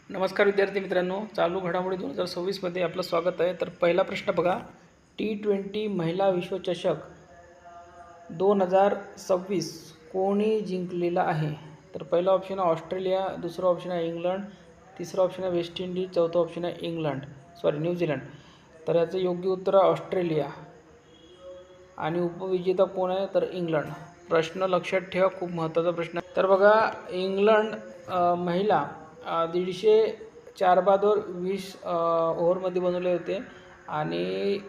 नमस्कार विद्यार्थी मित्रांनो, चालू घडामोडी 2026मध्ये आपलं स्वागत आहे। तर पहिला प्रश्न बघा, T20 महिला विश्वचषक 2026 कोणी जिंकलेला आहे? तर पहिला ऑप्शन आहे ऑस्ट्रेलिया, दुसरा ऑप्शन आहे इंग्लंड, तिसरा ऑप्शन आहे वेस्ट इंडिज, चौथा ऑप्शन आहे न्यूझीलंड। तर याचं योग्य उत्तर आहे ऑस्ट्रेलिया आणि उपविजेता कोण आहे? तर इंग्लंड। प्रश्न लक्षात ठेवा, खूप महत्त्वाचा प्रश्न आहे। तर बघा, इंग्लंड महिला 150 बाद 20 ओव्हरमध्ये बनवले होते आणि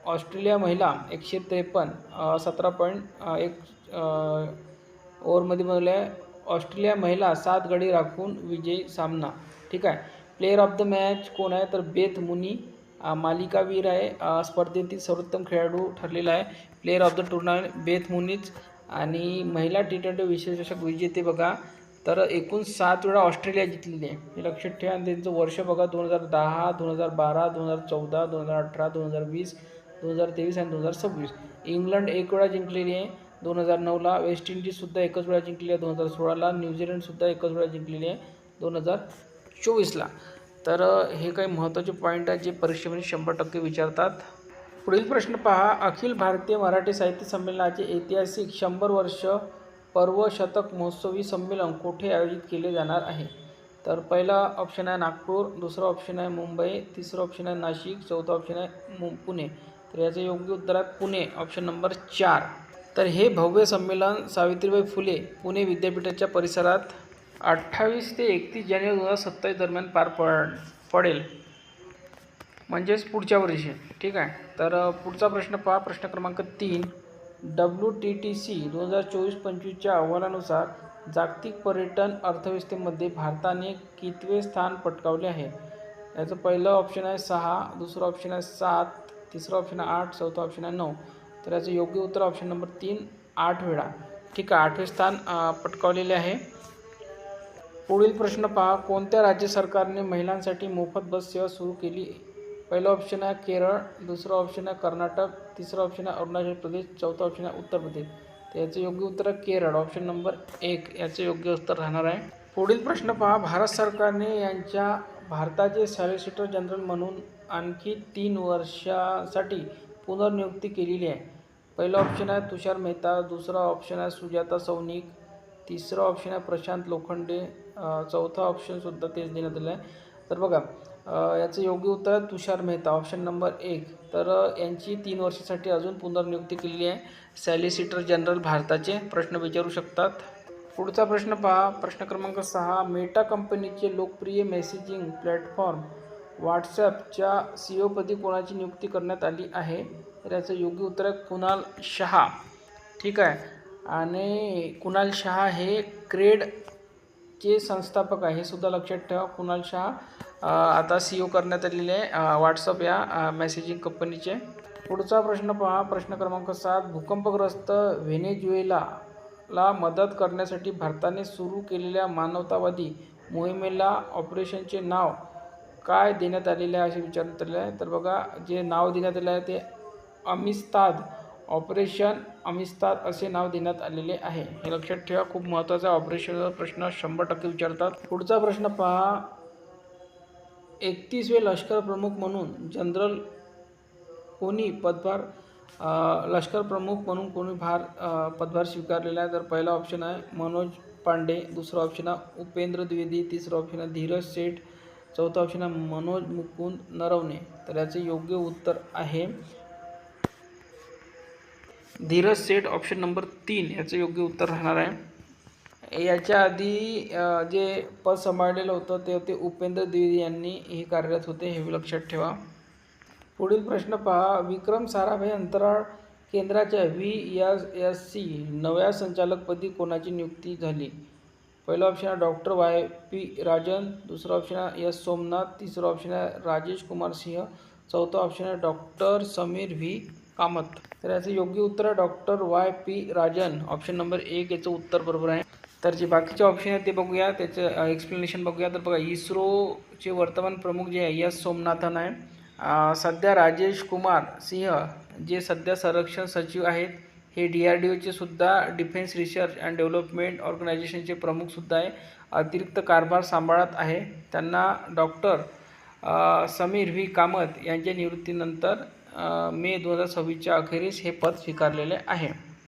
ऑस्ट्रेलिया महिला 153 17.1 ओव्हरमध्ये बनवले आहे। ऑस्ट्रेलिया महिला 7 गडी राखून विजयी सामना। ठीक आहे। प्लेयर ऑफ द मॅच कोण आहे? तर बेथ मुनी मालिकावीर आहे, स्पर्धेतील सर्वोत्तम खेळाडू ठरलेला आहे। Player of the tournament Beth मुनीच। आणि महिला T20 विश्वचषक विजेते बघा, तर एकूण 7 वेळा ऑस्ट्रेलिया जिंकलेली आहे, हे लक्षात ठेवा। आणि त्यांचं वर्ष बघा, 2010, 2012, 2014, 2018, 2020, 2023 आणि 2026। इंग्लंड 1 वेळा जिंकलेली आहे 2009ला, वेस्ट इंडिजसुद्धा एकच वेळा जिंकलेली आहे 2016ला, न्यूझीलंडसुद्धा एकच वेळा जिंकलेली आहे 2024ला। तर हे काही महत्त्वाचे पॉईंट आहेत जे परीक्षेमध्ये 100% विचारतात। पुढील प्रश्न पहा, अखिल भारतीय मराठी साहित्य संमेलनाचे ऐतिहासिक 100 वर्ष पर्व शतक महोत्सवी संमेलन कुठे आयोजित केले जाणार आहे? तर पहिला ऑप्शन आहे नागपूर, दुसरा ऑप्शन आहे मुंबई, तिसरा ऑप्शन आहे नाशिक, चौथा ऑप्शन आहे पुणे। तर याचं योग्य उत्तर आहे पुणे, ऑप्शन नंबर 4। तर हे भव्य संमेलन सावित्रीबाई फुले पुणे विद्यापीठाच्या परिसरात 28 ते 31 जानेवारी 2027 दरम्यान पार पडेल, म्हणजेच पुढच्या वर्षी। ठीक आहे। तर पुढचा प्रश्न पहा, प्रश्न क्रमांक 3, WTTC 2024-25च्या अहवालानुसार जागतिक पर्यटन अर्थव्यवस्थेमध्ये भारताने कितवे स्थान पटकावले आहे? याचं पहिलं ऑप्शन आहे 6, दुसरं ऑप्शन आहे 7, तिसरं ऑप्शन आहे 8, चौथा ऑप्शन आहे 9। तर याचं योग्य उत्तर ऑप्शन नंबर 3, 8 वेळा। ठीक आहे, 8वे स्थान पटकावलेले आहे। पुढील प्रश्न पहा, कोणत्या राज्य सरकारने महिलांसाठी मोफत बस सेवा सुरू केली? पहिलं ऑप्शन आहे केरळ, दुसरं ऑप्शन आहे कर्नाटक, तिसरं ऑप्शन आहे अरुणाचल प्रदेश, चौथा ऑप्शन आहे उत्तर प्रदेश। तर याचं योग्य उत्तर आहे केरळ, ऑप्शन नंबर 1 याचं योग्य उत्तर राहणार आहे। पुढील प्रश्न पहा, भारत सरकारने यांच्या भारताचे सॉलिसिटर जनरल म्हणून आणखी 3 वर्षासाठी पुनर्नियुक्ती केलेली आहे। पहिलं ऑप्शन आहे तुषार मेहता, दुसरा ऑप्शन आहे सुजाता सौनिक, तिसरं ऑप्शन आहे प्रशांत लोखंडे, चौथा ऑप्शनसुद्धा तेच देण्यात आलं आहे। तर बघा, याचं योग्य उत्तर आहे तुषार मेहता, ऑप्शन नंबर 1। तर यांची 3 वर्षासाठी अजून पुनर्नियुक्ती केलेली आहे सॉलिसिटर जनरल भारताचे, प्रश्न विचारू शकतात। पुढचा प्रश्न पहा, प्रश्न क्रमांक 6, मेटा कंपनीचे लोकप्रिय मेसेजिंग प्लॅटफॉर्म व्हॉट्सॲपच्या CEO पदी कोणाची नियुक्ती करण्यात आली आहे? तर याचं योग्य उत्तर आहे कुणाल शहा। ठीक आहे। आणि कुणाल शहा हे क्रेडचे संस्थापक आहे, हे सुद्धा लक्षात ठेवा। कुणाल शहा आता CEO करण्यात आलेले आहे व्हॉट्सअप या मेसेजिंग कंपनीचे। पुढचा प्रश्न पहा, प्रश्न क्रमांक 7, भूकंपग्रस्त व्हेनेझुएलाला मदत करण्यासाठी भारताने सुरू केलेल्या मानवतावादी मोहिमेला ऑपरेशनचे नाव काय देण्यात आलेले आहे असे विचारण्यात आले आहे? तर बघा, जे नाव देण्यात आले आहे ते अमिस्ताद, ऑपरेशन अमिस्ताद असे नाव देण्यात आलेले आहे, हे लक्षात ठेवा, खूप महत्त्वाचा ऑपरेशनचा प्रश्न 100% विचारतात। पुढचा प्रश्न पहा, 31वे लष्कर प्रमुख म्हणून जनरल कोणी लष्कर प्रमुख म्हणून कोणी पदभार स्वीकारलेला आहे? तर पहिला ऑप्शन आहे मनोज पांडे, दुसरा ऑप्शन आहे उपेंद्र द्विवेदी, तिसरा ऑप्शन आहे धीरज सेठ, चौथा ऑप्शन आहे मनोज मुकुंद नरवणे। तर याचे योग्य उत्तर आहे धीरज सेठ, ऑप्शन नंबर 3 याचं योग्य उत्तर राहणार आहे। याच्या आधी जे पद सांभाळलेलं होतं ते होते उपेंद्र द्विवेदी यांनी, हे कार्यरत होते, हे लक्षात ठेवा। पुढील प्रश्न पहा, विक्रम साराभाई अंतराळ केंद्राच्या VSSC नव्या संचालकपदी कोणाची नियुक्ती झाली? पहिला ऑप्शन आहे डॉक्टर YP राजन, दुसरा ऑप्शन आहे S सोमनाथ, तिसरा ऑप्शन आहे राजेश कुमार सिंह, चौथा ऑप्शन आहे डॉक्टर समीर V कामत। तर याचं योग्य उत्तर आहे doctor YP Rajan, option number 1 याचं उत्तर बरोबर आहे। तर जे बाकीचे ऑप्शन आहेत ते बघूया, त्याचं एक्सप्लेनेशन बघूया। तर बघा, इस्रोचे वर्तमान प्रमुख जे आहे S सोमनाथन आहे, सध्या राजेश कुमार सिंह जे सध्या संरक्षण सचिव आहेत, हे DRDOचे सुद्धा डिफेन्स रिसर्च अँड डेव्हलपमेंट ऑर्गनायझेशनचे प्रमुखसुद्धा आहे, अतिरिक्त कारभार सांभाळत आहे. त्यांना डॉक्टर समीर व्ही कामत यांच्या निवृत्तीनंतर मे 2026च्या अखेरीस हे पद स्वीकारलेले आहे.